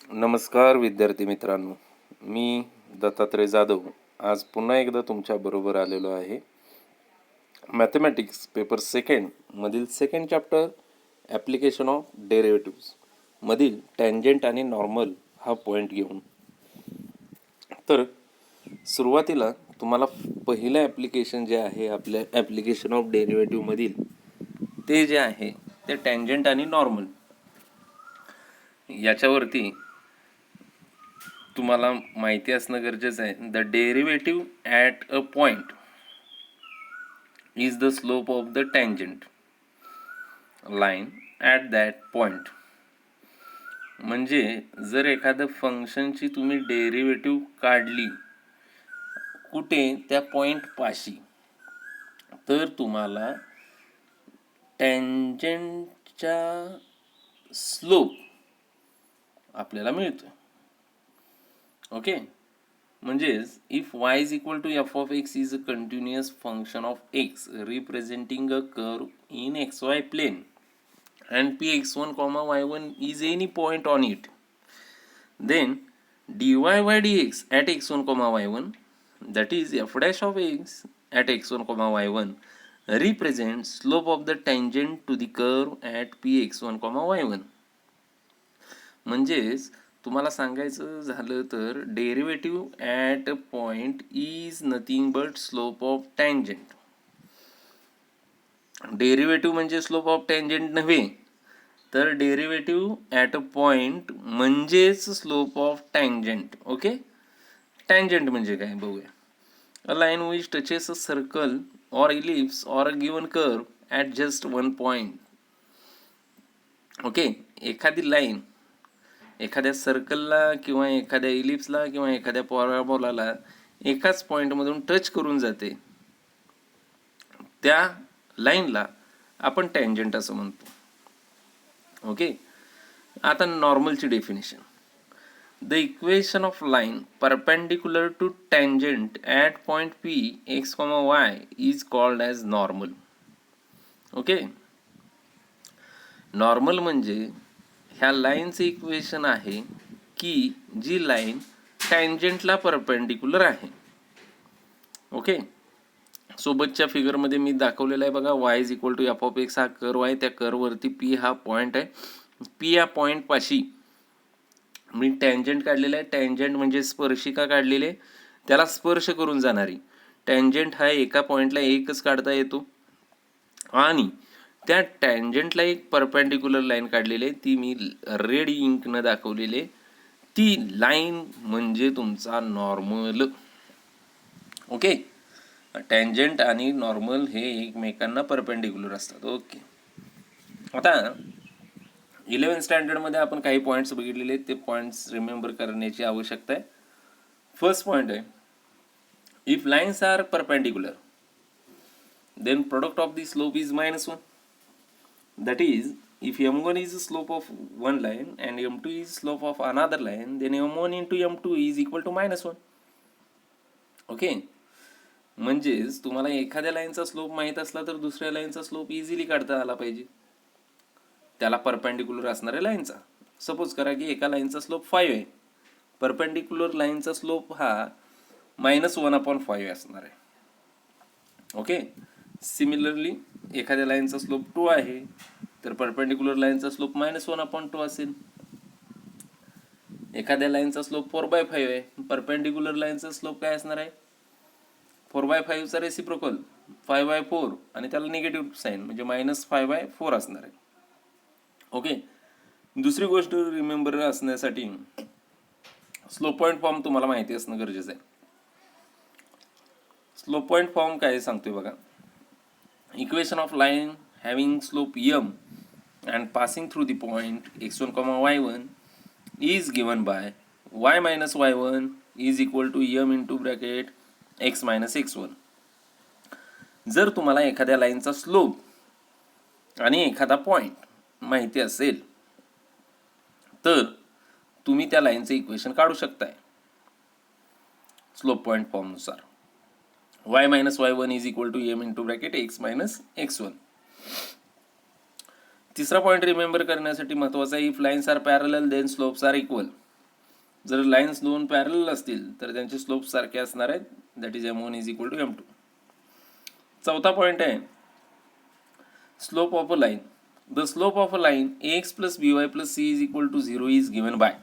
नमस्कार विद्यार्थी मित्रांनो, मी दत्तात्रय जाधव आज पुन्हा एकदा तुमच्याबरोबर आलेलो आहे. मॅथमॅटिक्स पेपर सेकंड मधील सेकंड चॅप्टर ॲप्लिकेशन ऑफ डेरिव्हेटिव्स मधील टँजंट आणि नॉर्मल हा पॉईंट घेऊन. तर सुरुवातीला तुम्हाला पहिलं ॲप्लिकेशन जे आहे आपल्या ॲप्लिकेशन ऑफ डेरिव्हेटिव्हमधील ते जे आहे ते टँजंट आणि नॉर्मल याच्यावरती तुम्हाला माहिती असणं गरजेचं आहे. The derivative at a point is the slope of the tangent line at that point. म्हणजे जर एखादं फंक्शनची तुम्ही डेरिव्हेटिव्ह काढली कुठे, त्या पॉईंट पाशी, तर तुम्हाला टँजंटचा स्लोप आपल्याला मिळतो. ओके, म्हणजेच if y is equal to F of x is a continuous function of x representing a curve in x y plane and px1 comma y1 is any point on it, then dy by dx at x1 comma y1, that is f dash of x at x1 comma y1, represents slope of the tangent to the curve at px1 comma y1. म्हणजेच तुम्हाला सांगायचं झालं तर derivative at a point is nothing but slope of tangent. Derivative म्हणजे slope of tangent नव्हे, तर derivative at a point म्हणजेच slope of tangent. Okay, tangent म्हणजे काय बघूया. अ line which touches a circle or ellipse or a given curve at just one point. Okay, एखादी line एखाद्या सर्कलला किंवा एखाद्या इलिप्सला किंवा एखाद्या पॅराबोलाला एकाच पॉईंटमधून टच करून जाते, त्या लाईनला आपण टँजंट असं म्हणतो. ओके, आता नॉर्मलची definition. The equation of line perpendicular to tangent at point P X comma Y is called as normal. Okay, normal म्हणजे ह्या लाईनचं इक्वेशन आहे की जी लाईन टँजंटला परपेंडिक्युलर आहे. ओके, सोबतच्या फिगरमध्ये मी दाखवलेला आहे बघा, y is equal to F of X हा कर्व आहे, त्या कर्ववरती पी हा पॉईंट आहे. पी या पॉईंटपाशी मी टँजंट काढलेला आहे. टँजंट म्हणजे स्पर्शिका काढलेली आहे, त्याला स्पर्श करून जाणारी. टँजंट हा एका पॉईंटला एकच काढता येतो आणि त्या टँजंटला एक परपेंडिक्युलर लाईन काढलेली आहे, ती मी रेड इंकनं दाखवलेली आहे. ती लाईन म्हणजे तुमचा नॉर्मल. ओके, टँजंट आणि नॉर्मल हे एकमेकांना परपेंडिक्युलर असतात. ओके, आता 11th स्टँडर्डमध्ये आपण काही पॉईंट्स बघितलेले आहेत, ते पॉईंट्स रिमेंबर करण्याची आवश्यकता आहे. फर्स्ट पॉईंट आहे, if lines are perpendicular then product of the slope is -1. That is, if m1 is the slope of one line and m2 is slope of another line, then m1 into m2 is equal to -1. Okay, म्हणजेच तुम्हाला एखाद्या लाईनचा slope माहीत असला तर दुसऱ्या लाईनचा slope easily काढता आला पाहिजे, त्याला परपेंडिक्युलर असणाऱ्या लाईनचा. सपोज करा की एका लाईनचा स्लोप 5 आहे, परपेंडिक्युलर लाईनचा स्लोप हा -1/5 असणार आहे. ओके, सिमिलरली एखाद्या लाईनचा स्लोप 2 आहे तर परपेंडिक्युलर लाईनचा स्लोप -1/2 असेल. एखाद्या लाईनचा स्लोप 4/5 आहे, परपेंडिक्युलर लाईनचा स्लोप काय असणार आहे, 4/5चा रेसिप्रोकल 5/4 आणि त्याला निगेटिव्ह साईन म्हणजे -5/4 असणार आहे. ओके, दुसरी गोष्ट रिमेंबर असण्यासाठी स्लोप पॉईंट फॉर्म तुम्हाला माहिती असणं गरजेचं आहे. स्लोप पॉईंट फॉर्म काय सांगतोय बघा. Equation of line having slope m and passing through the point x1 comma y1 is given by y minus y1 is equal to m into bracket x minus x1. जर तुम्हाला एखाद्या लाईनचा slope आणि एखादा point माहिती असेल तर तुम्ही त्या लाईनचं इक्वेशन काढू शकताय स्लोप पॉईंट फॉर्मनुसार. y minus y1 is equal to m into bracket x minus x1. तिसरा पॉईंट रिमेंबर करण्यासाठी महत्त्वाचा आहे, if lines are parallel then slopes are equal. जर लाईन्स दोन पॅरलल असतील तर त्यांचे स्लोप सारखे असणार आहेत, that is m1 is equal to m2. चौथा पॉईंट आहे slope of a line. The slope of a line ax plus by plus c is equal to 0 is given by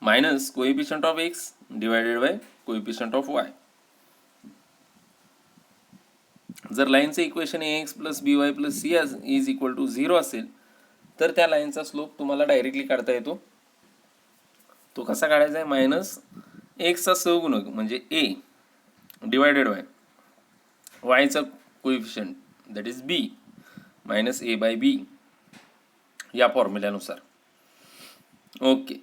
minus coefficient of x divided by coefficient of y. जर लाईनचं equation ax plus by plus c is equal to 0 असेल तर त्या लाईनचा slope तुम्हाला directly काढता येतो. तो कसा काढायचा आहे, मायनस एक्सचा सहगुणक म्हणजे a डिवायडेड बाय वायचा coefficient that is b minus a by b या फॉर्म्युल्यानुसार. ओके,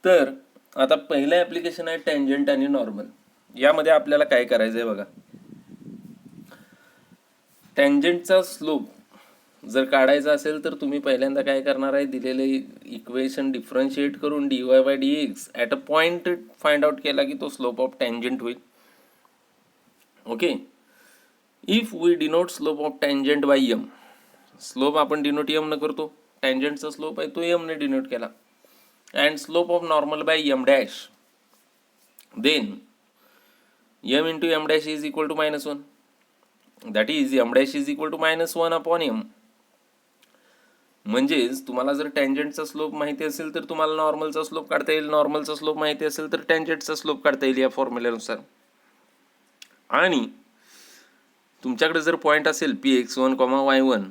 तर आता पहिलं ॲप्लिकेशन आहे टँजंट आणि नॉर्मल. यामध्ये आपल्याला काय करायचं आहे बघा, टँजंटचा स्लोप जर काढायचा असेल तर तुम्ही पहिल्यांदा काय करणार आहे, दिलेले इक्वेशन डिफरन्शिएट करून dy by dx at a point find out केला की तो स्लोप ऑफ टँजंट होईल. Okay, if we denote slope of tangent by m, slope आपण डिनोट m न करतो, टँजंटचा स्लोप आहे तो m ने डिनोट केला, and slope of normal by m dash, then m into m dash is equal to -1, that is m dash is equal to -1 upon m. म्हणजेच तुम्हाला जर टँजंटचा स्लोप माहिती असेल तर तुम्हाला नॉर्मलचा स्लोप काढता येईल, नॉर्मलचा स्लोप माहिती असेल तर टँजंटचा स्लोप काढता येईल या फॉर्म्युल्यानुसार. आणि तुमच्याकडे जर पॉईंट असेल px1, y1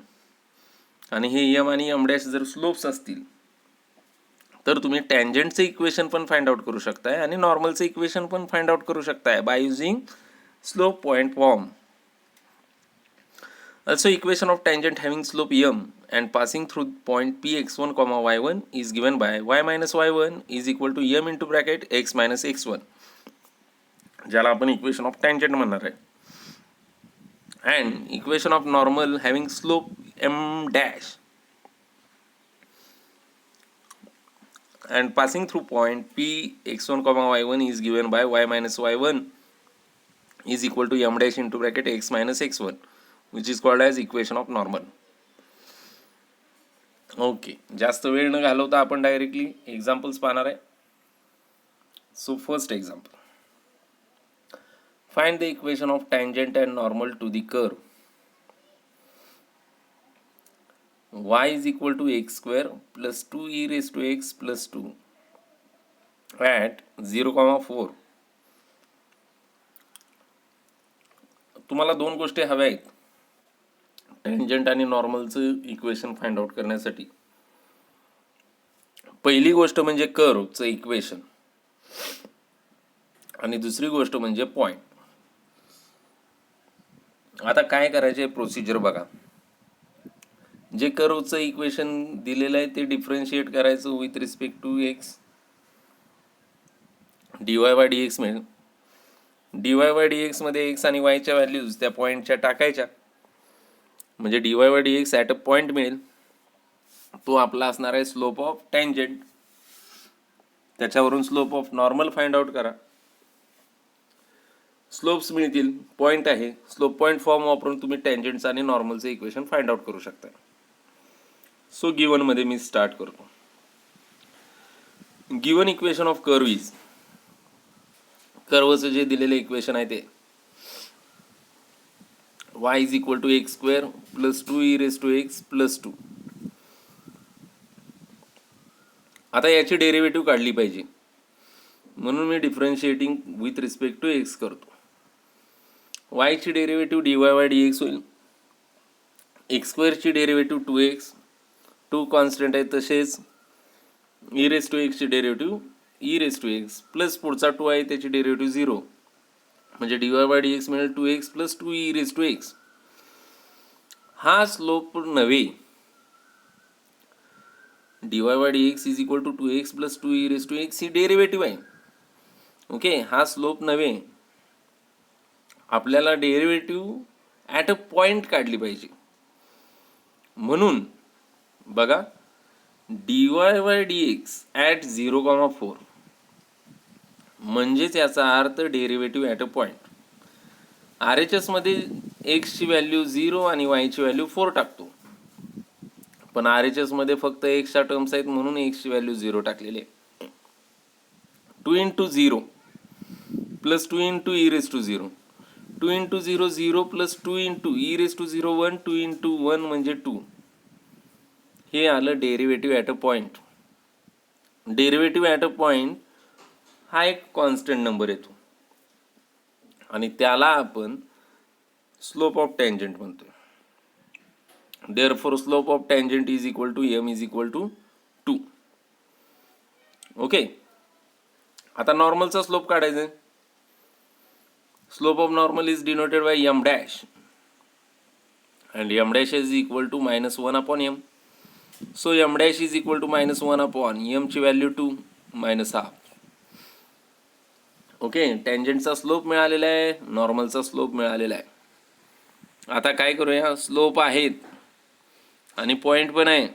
आणि हे m आणि m डॅश जर स्लोप्स असतील तर तुम्ही टँजंटचं इक्वेशन पण फाइंड आउट करू शकताय आणि नॉर्मलचं इक्वेशन पण फाइंड आउट करू शकताय bye using slope point form. Also, equation of tangent having slope m and passing through point px1, y1 is given by y minus y1 is equal to m into bracket x minus x1, ज्याला आपण equation of tangent म्हणणार आहे. And equation of normal having slope m dash and passing through point px1, y1 is given by y minus y1 is equal to m dash into bracket x minus x1, which is called as equation of normal. Okay, जास्त वेळ न घालवता आपण directly examples पाहणार आहे. So first example, find the equation of tangent and normal to the curve y is equal to x square plus 2 e raised to x plus 2 at 0,4. तुम्हाला दोन गोष्टी हव्या आहेत टँजंट आणि नॉर्मलचं इक्वेशन फाइंड आउट करण्यासाठी. पहिली गोष्ट म्हणजे कर्वचं इक्वेशन आणि दुसरी गोष्ट म्हणजे पॉइंट. आता काय करायचे प्रोसिजर बघा. जे कर्वचं इक्वेशन दिलेलं आहे ते डिफरन्शिएट करायचं with respect to x, dy by dx मिळेल. dy बाय dx मध्ये एक्स आणि वायच्या व्हॅल्यूज त्या पॉईंटच्या टाकायच्या म्हणजे dy by dx at a point मिळेल. तो आपला असणार आहे स्लोप ऑफ टँजंट. त्याच्यावरून slope of normal find out करा, स्लोप्स मिळतील, पॉईंट आहे, स्लोप पॉईंट फॉर्म वापरून तुम्ही टँजंटचं आणि नॉर्मलचं इक्वेशन फाइंड आउट करू शकता. सो गिवन मध्ये मी स्टार्ट करतो. Given equation of curve is, कर्वचं जे दिलेले इक्वेशन आहे ते y is equal to X square plus 2 e raise to X plus 2. आता याची डेरिव्हेटिव्ह काढली पाहिजे म्हणून मी differentiating with respect to X करतो. y ची डेरिव्हेटिव्ह dy बाय dx होईल, एक्स स्क्वेअरची डेरिव्हेटिव्ह 2x, 2 कॉन्स्टंट आहे, तसेच e रेज टू एक्सची derivative e raise to X plus पुढचा 2 आहे त्याची डेरिव्हेटिव्ह 0, म्हणजे dy बाय dx मिळेल 2x plus 2 e raise to x. हा स्लोप नव्हे, dy by dx is equal to 2x plus 2 e raise to x ही derivative आहे. ओके, हा स्लोप नव्हे, आपल्याला डेरिव्हेटिव्ह ॲट अ पॉईंट काढली पाहिजे. म्हणून बघा dy बाय dx ॲट 0,4 म्हणजेच याचा अर्थ derivative at a point. RHS मध्ये x ची व्हॅल्यू 0 आणि y ची व्हॅल्यू 4 टाकतो. पण RHS मध्ये फक्त एक्सच्या टर्म्स आहेत म्हणून एक्सची व्हॅल्यू 0 टाकलेली आहे. 2 into 0 plus 2 into e raised to 0. 2 into 0 0 plus 2 into e raised to 0 1. 2 into 1 म्हणजे 2. हे आलं derivative at a point. Derivative at a point हा एक कॉन्स्टंट नंबर येतो आणि त्याला आपण स्लोप ऑफ टँजंट म्हणतोय. Therefore slope of tangent is equal to m is equal to 2. Okay. आता नॉर्मलचा स्लोप काढायचा आहे. Slope of normal is denoted by m dash and m dash is equal to minus 1 upon m. So m dash is equal to minus 1 upon m ची value 2 minus half. Okay. टँजंटचा slope मिळालेला आहे, नॉर्मलचा slope मिळालेला आहे. आता काय करूया, slope आहेत आणि पॉईंट पण आहे.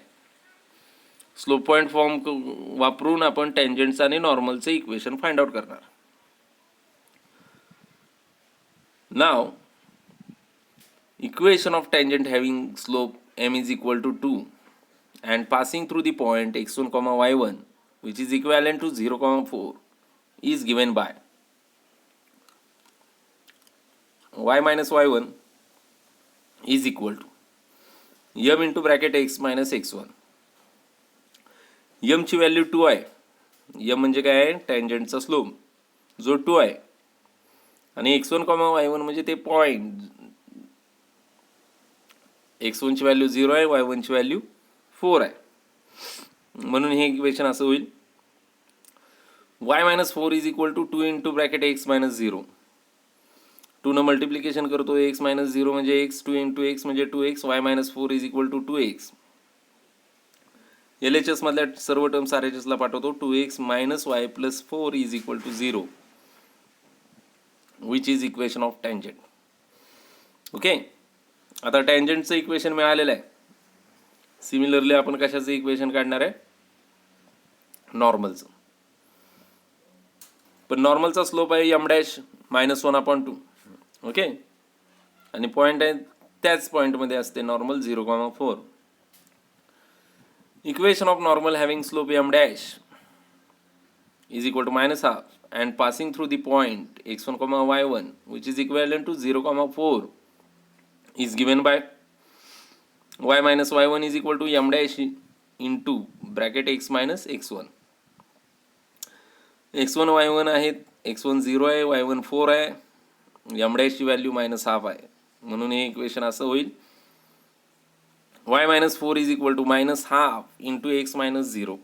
स्लोप पॉईंट फॉर्म वापरून आपण टँजंटचं आणि नॉर्मलचं इक्वेशन फाइंड आउट करणार. नाव equation of tangent having slope m is equal to 2 and passing through the point x1 comma y1 which is equivalent to 0 comma 4 is given by y minus y1 is equal to m into bracket x minus x1. m ची value 2 आहे. m म्हणजे काय आहे, टँजंटचा slope जो 2 आहे आणि x1 comma y1 म्हणजे ते पॉईंट. x1 ची व्हॅल्यू 0 आहे, y1 ची व्हॅल्यू 4 आहे. म्हणून हे इक्वेशन असं होईल y minus 4 is equal to 2 into bracket x minus 0. 2 न मल्टिप्लिकेशन करतो, x minus 0 म्हणजे x, 2 into x म्हणजे 2x, y minus 4 is equal to 2x. LHS मधल्या सर्व टर्म्स RHS ला पाठवतो. 2x minus y plus 4 is equal to 0 which is equation of tangent. Okay. आता टँजंटचं equation मिळालेलं आहे. सिमिलरली आपण कशाचं इक्वेशन काढणार आहे, नॉर्मलचं. पण नॉर्मलचा स्लोप आहे m dash minus 1 upon 2. Okay. आणि पॉईंट आहे त्याच पॉईंटमध्ये असते normal 0, 4. Equation of normal having slope m dash is equal to minus half and passing through the point x1 comma y1 which is equivalent to 0, 4 is given by y minus y1 is equal to m dash into bracket x minus x1. x1 y1 आहेत, x1 0 आहे, y1 4 आहे, m dash ची value minus half आहे. म्हणून हे equation असं होईल y minus 4 is equal to minus half into x minus 0.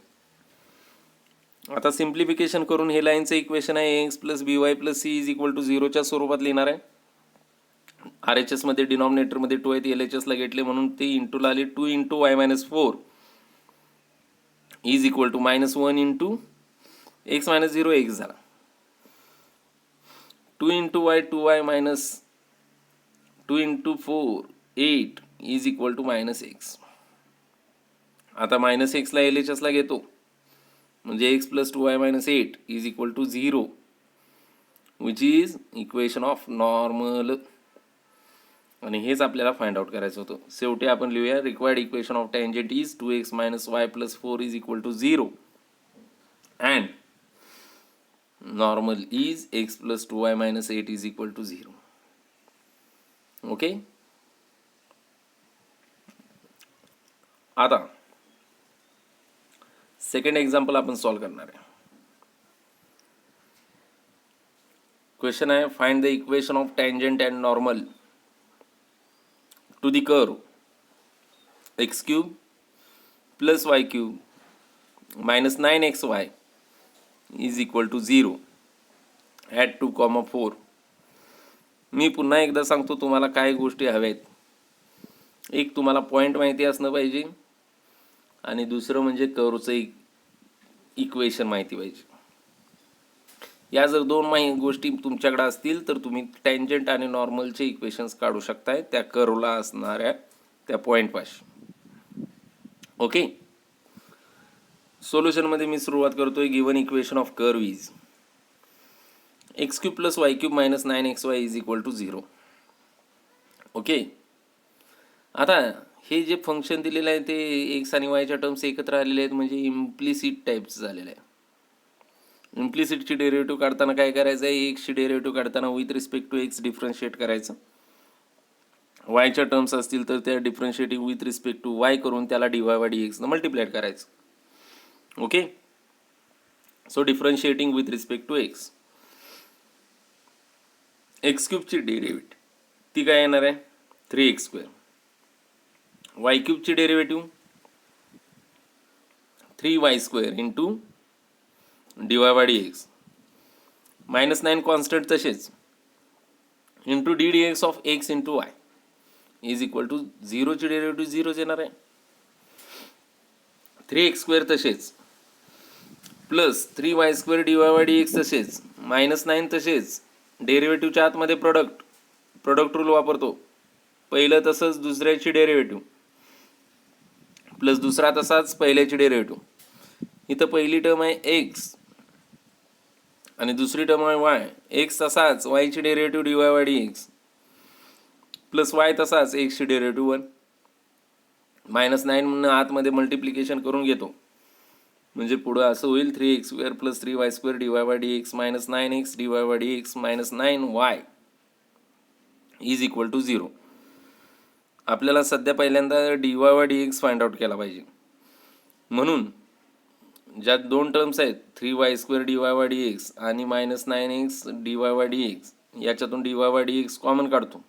आता सिम्प्लिफिकेशन करून हे लाईनचं इक्वेशन आहे ax plus by plus c is equal to 0 च्या स्वरूपात लिहिणार आहे. RHS मध्ये डिनॉमिनेटर मध्ये 2 आहेत, LHS ला घेतले म्हणून ते इंटूला आले. 2 into y minus 4 is equal to minus 1 into x minus 0 x झाला. 2 into y 2y minus 2 into 4 8 is equal to minus x. आता मायनस x ला LHS ला घेतो म्हणजे x plus 2y minus 8 is equal to 0 which is equation of normal. आणि हेच आपल्याला find out करायचं होतं. शेवटी आपण लिहूया required equation of tangent is 2x minus y plus 4 is equal to 0 and normal is x plus 2y minus 8 is equal to 0. ओके. आता सेकंड एक्झाम्पल आपण सॉल्व करणार आहे. क्वेश्चन आहे find the equation of tangent and normal to the curve x cube plus y cube minus 9xy is equal to 0 at 2, 4. मी पुन्हा एकदा सांगतो तुम्हाला काय गोष्टी हव्यात. एक तुम्हाला पॉईंट माहिती असणं पाहिजे आणि दुसरं म्हणजे कर्वचं इक्वेशन माहिती पाहिजे. या जर दोन गोष्टी तुमच्याकडे असतील तर तुम्ही टँजंट आणि नॉर्मलचे इक्वेशन्स काढू शकताय त्या कर्वला असणाऱ्या त्या पॉईंट पाशी. ओके. सोल्युशन मध्ये मी सुरुवात करतोय. Given equation of curve is x cube plus y cube minus 9xy is equal to 0. ओके. आता हे जे फंक्शन दिलेलं आहे ते एक्स आणि वायच्या टर्म्स एकत्र आलेले आहेत, म्हणजे इम्प्लिसिट टाईपचं झालेलं आहे. इम्प्लिसिटची डेरिव्हेटिव्ह काढताना काय करायचं आहे, एक्सची डेरिव्हेटिव्ह काढताना with respect to X differentiate करायचं. वायच्या टर्म्स असतील तर त्या differentiating with respect to Y करून त्याला डीवाय बाय डी एक्सनं मल्टिप्लाय करायचं. Okay, so differentiating with respect to X. X क्यूबची डेरिव्हेटिव्ह ती काय येणार आहे, 3x². वाय क्यूबची derivative 3y² into dy by D X. -9 constant तसेच into D D X of X into Y is equal to 0ची derivative 0 येणार आहे. 3x² तसेच plus 3y² d y by D x तसेच -9 तसेच डेरिव्हेटिव्हच्या आतमध्ये प्रोडक्ट रूल वापरतो. पहिलं तसंच दुसऱ्याची डेरिव्हेटिव्ह प्लस दुसरा तसाच पहिल्याची डेरिव्हेटिव्ह. इथं पहिली टर्म आहे एक्स आणि दुसरी टर्म आहे वाय. एक्स तसाच वायची derivative DY by D X plus Y तसाच एक्सची डेरिव्हेटिव्ह 1. -9 म्हणून आतमध्ये मल्टिप्लिकेशन करून घेतो, म्हणजे पुढं असं होईल 3x² plus 3y² d y by D x -9x dy by D x -9y is equal to 0. आपल्याला सध्या पहिल्यांदा d y by D x find out केला पाहिजे. म्हणून ज्या दोन टर्म्स आहेत 3y² d y by D X आणि -9x dy by D X, याच्यातून DY by D X common काढतो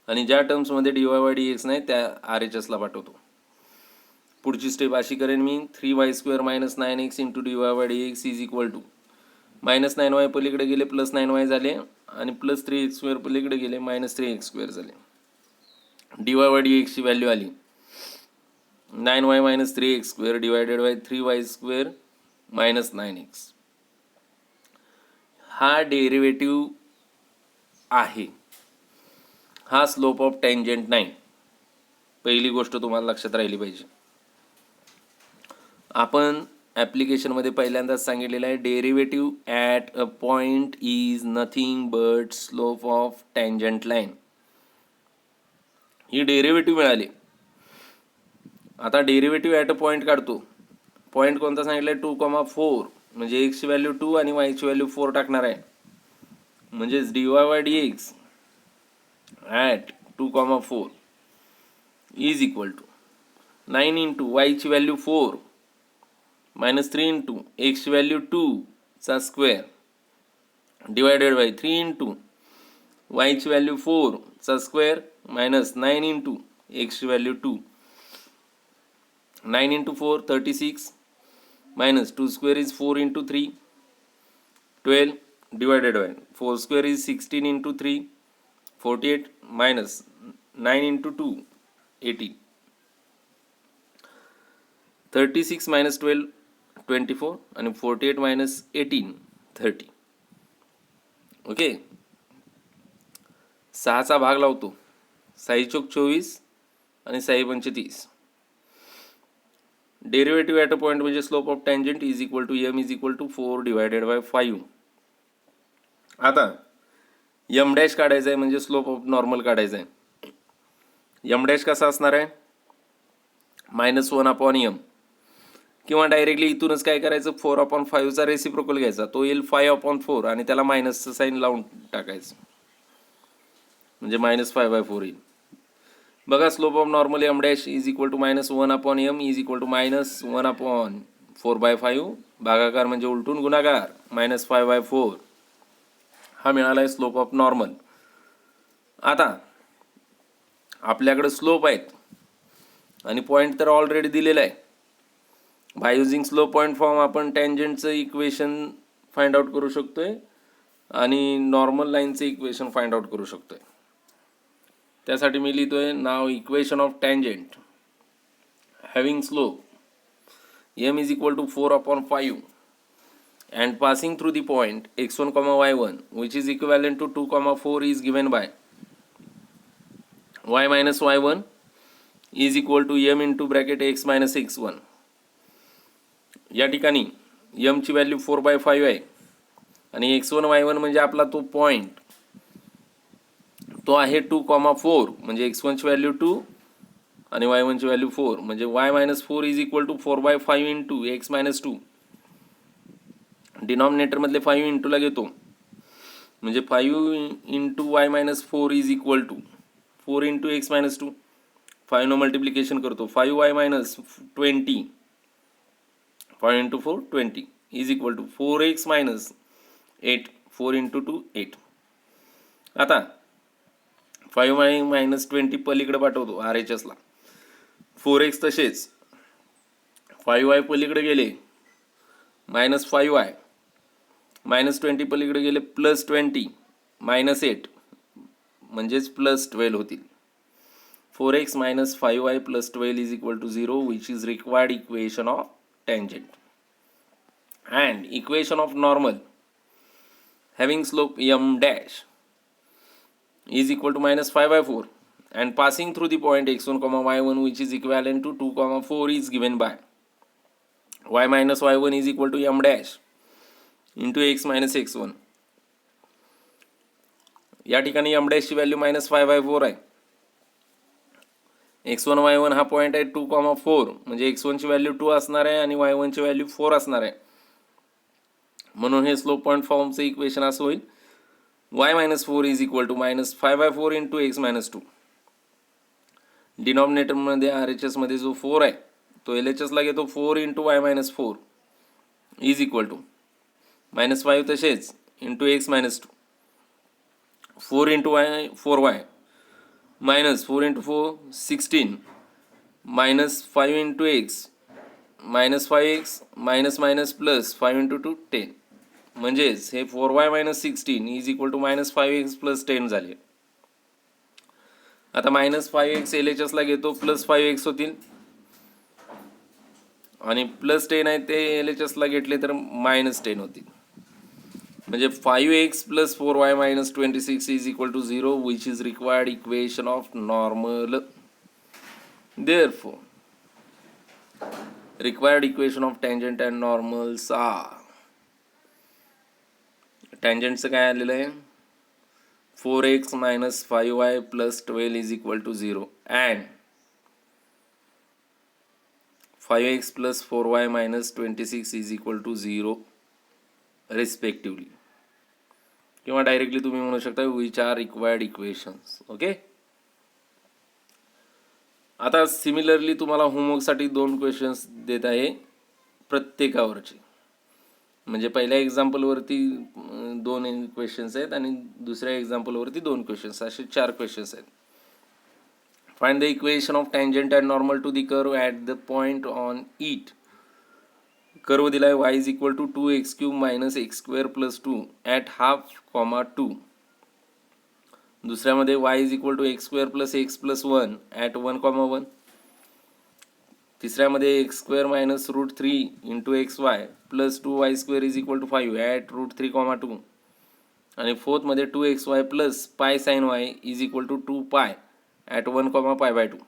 आणि ज्या टर्म्समध्ये डीवाय बाय डी एक्स नाही त्या RHSला पाठवतो. पुढची स्टेप अशी करेन मी, 3y² -9x into dy by D x is equal to -9y पलीकडे गेले +9y झाले आणि प्लस 3x² पलीकडे गेले -3x² झाले. डीवाय बाय डी एक्सची व्हॅल्यू आली 9y - 3x² divided by 3y² -9x. हा डेरिव्हेटिव्ह आहे, हा स्लोप ऑफ टँजंट नाही. पहिली गोष्ट तुम्हाला लक्षात राहिली पाहिजे. आपण ॲप्लिकेशनमध्ये पहिल्यांदाच सांगितलेलं आहे, derivative at a point is nothing but slope of tangent line. He derivative मिळाली. आता डेरिव्हेटिव्ह ॲट अ पॉईंट काढतो. पॉईंट कोणता सांगितलं आहे, 2,4, म्हणजे एक्सची व्हॅल्यू 2 आणि वायची व्हॅल्यू 4 टाकणार आहे. म्हणजेच DY by D X at 2,4 is equal to 9 into वायची व्हॅल्यू 4 -3 इंटू एक्सची व्हॅल्यू 2 चा स्क्वेअर डिवायडेड बाय 3 इंटू वायची व्हॅल्यू 4 चा स्क्वेअर -9 इंटू एक्सची value 2. 9 into 4 36 minus 2 square is 4 into 3 12 divided by 4 square is 16 into 3 48 minus 9 into 2 18. 36 minus 12 24 आणि 48 minus 18 30. Okay, 6चा भाग लावतो. 6 चौक 24 आणि 6 पंचे 30. डेरिव्हेटिव्ह ॲट अ पॉईंट म्हणजे slope of tangent is equal to m is equal to 4 divided by 5. आता m dash काढायचं आहे म्हणजे स्लोप ऑफ नॉर्मल काढायचं आहे. m डॅश कसा असणार आहे, -1/m, किंवा डायरेक्टली इथूनच काय करायचं, 4/5चा रेसिप्रोकल घ्यायचा, तो येईल 5/4 आणि त्याला मायनसचं साईन लावून टाकायचं, म्हणजे -5/4 येईल. बघा, slope of normal m dash is equal to -1/m is equal to -1/4/5. भागाकार म्हणजे उलटून गुणाकार, -5/4 हा मिळाला आहे स्लोप ऑफ नॉर्मल. आता आपल्याकडे स्लोप आहेत आणि पॉईंट तर ऑलरेडी दिलेला आहे. By using slope point form आपण टँजंटचं इक्वेशन फाइंड आउट करू शकतोय आणि नॉर्मल लाईनचं इक्वेशन फाइंड आउट करू शकतोय. त्यासाठी मी लिहितोय, now equation of tangent having slope m is equal to 4/5 and passing through the point x1, y1 which is equivalent to 2,4 is given by y minus y1 is equal to m into bracket x minus x1. या ठिकाणी m ची value 4/5 आहे आणि x1 y1 म्हणजे आपला तो point, तो आहे 2,4, म्हणजे x1 ची व्हॅल्यू 2 आणि y1 ची व्हॅल्यू 4, म्हणजे y minus 4 is equal to 4/5 into x minus 2. डिनॉमिनेटरमधले 5 इंटूला घेतो, म्हणजे 5 into y minus 4 is equal to 4 into x minus 2. 5 multiplication करतो, 5y minus 20, 5 into 4 20 is equal to 4x minus 8, 4 into 2 8. आता 5y मायनस 20 पलीकडे पाठवतो RHSला, 4x तसेच, 5y पलीकडे गेले मायनस 5y, मायनस 20 पलीकडे गेले प्लस 20 मायनस 8, म्हणजेच प्लस 12 होतील. 4x minus 5y plus 12 is equal to 0, which is required equation of tangent. And equation of normal having slope m dash is equal to minus 5/4 and passing through the point x1 comma y1, which is equivalent to 2 comma 4, is given by y minus y1 is equal to m dash into x minus x1. या ठिकाणी m dash ची value minus 5/4 आहे. x1 y1 हा point आहे 2 comma 4, म्हणजे x1 ची value 2 असणार आहे आणि y1 ची व्हॅल्यू 4 असणार आहे. म्हणून हे स्लोप पॉईंट फॉर्मचे इक्वेशन असं होईल, y minus 4 is equal to minus 5/4 into x minus 2. डिनॉमिनेटरमध्ये RHSमध्ये जो 4 आहे तो LHSला घेतो, 4 into y minus 4 is equal to minus 5 तसेच into x minus 2, 4 into y 4y minus 4 into 4 16 minus 5 into x minus 5x minus minus plus 5 into 2 10, म्हणजेच हे 4y minus 16 is equal to minus 5x plus 10 झाले. आता minus 5x LHSला घेतो, plus 5x होतील आणि plus 10 आहे ते LHSला घेतले तर मायनस 10 होतील, म्हणजे 5x plus 4y minus 26 is equal to 0, which is required equation of normal. Therefore, required equation of tangent and normals are, tangentचं काय आलेलं आहे, 4x minus 5y plus 12 is equal to 0 and 5x plus 4y minus 26 is equal to 0 respectively. किंवा directly तुम्ही म्हणू शकता which are required equations. Okay. आता similarly तुम्हाला होमवर्कसाठी 2 questions देत आहे प्रत्येकावरचे, म्हणजे पहिल्या एक्झाम्पलवरती 2 क्वेश्चन्स आहेत आणि दुसऱ्या एक्झाम्पलवरती 2 क्वेश्चन्स, असे 4 क्वेश्चन्स आहेत. Find the equation of tangent and normal to the curve at the point on it. Curve दिला आहे y is equal to 2x³ minus x² plus 2 at half comma 2. दुसऱ्यामध्ये y is equal to x² plus x plus 1 at 1 comma 1. तिसऱ्यामध्ये x² minus √3 into xy plus 2y² is equal to 5 at √3 comma 2. आणि फोर्थमध्ये 2xy plus पाय sign y is equal to 2π at 1 comma π/2.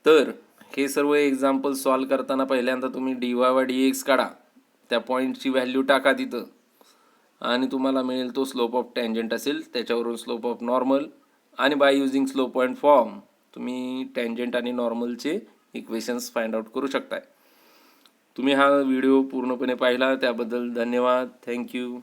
तर हे सर्व example solve करताना पहिल्यांदा तुम्ही dy/dx काढा, त्या पॉईंटची व्हॅल्यू टाका तिथं आणि तुम्हाला मिळेल तो स्लोप ऑफ टँजंट असेल, त्याच्यावरून स्लोप ऑफ नॉर्मल, आणि by using slope point form तुम्ही टँजंट आणि नॉर्मलचे इक्वेशन्स फाइंड आउट करू शकताय. तुम्ही हा व्हिडिओ पूर्णपणे पाहिला त्याबद्दल धन्यवाद. थँक्यू.